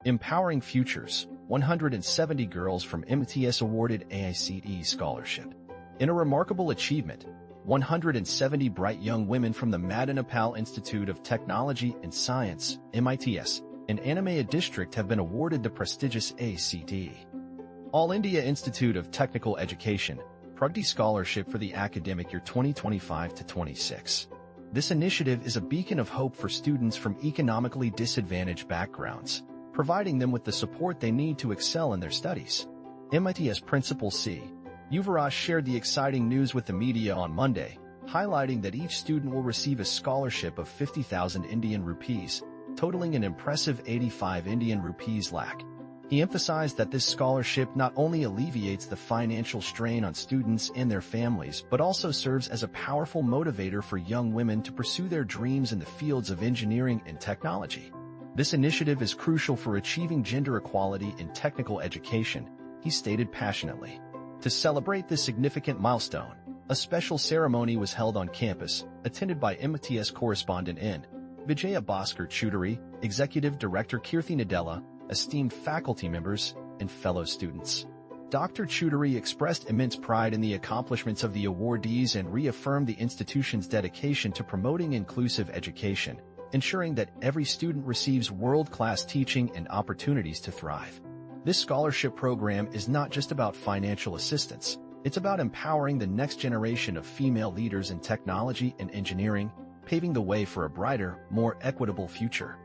Empowering Futures, 170 girls from MITS awarded AICTE Scholarship. In a remarkable achievement, 170 bright young women from the Madanapalle Institute of Technology and Science, MITS, in Annamaya district have been awarded the prestigious AICTE All India Institute of Technical Education Pragati Scholarship for the academic year 2025-26. This initiative is a beacon of hope for students from economically disadvantaged backgrounds, providing them with the support they need to excel in their studies. MITS Principal C. Yuvaraj shared the exciting news with the media on Monday, highlighting that each student will receive a scholarship of 50,000 Indian rupees, totaling an impressive 85 Indian rupees lakh. He emphasized that this scholarship not only alleviates the financial strain on students and their families, but also serves as a powerful motivator for young women to pursue their dreams in the fields of engineering and technology. This initiative is crucial for achieving gender equality in technical education, he stated passionately. To celebrate this significant milestone, a special ceremony was held on campus, attended by MITS correspondent N. Vijaya Bhaskar Choudhury, Executive Director Kirthi Nadella, esteemed faculty members, and fellow students. Dr. Choudhury expressed immense pride in the accomplishments of the awardees and reaffirmed the institution's dedication to promoting inclusive education, ensuring that every student receives world-class teaching and opportunities to thrive. This scholarship program is not just about financial assistance, it's about empowering the next generation of female leaders in technology and engineering, paving the way for a brighter, more equitable future.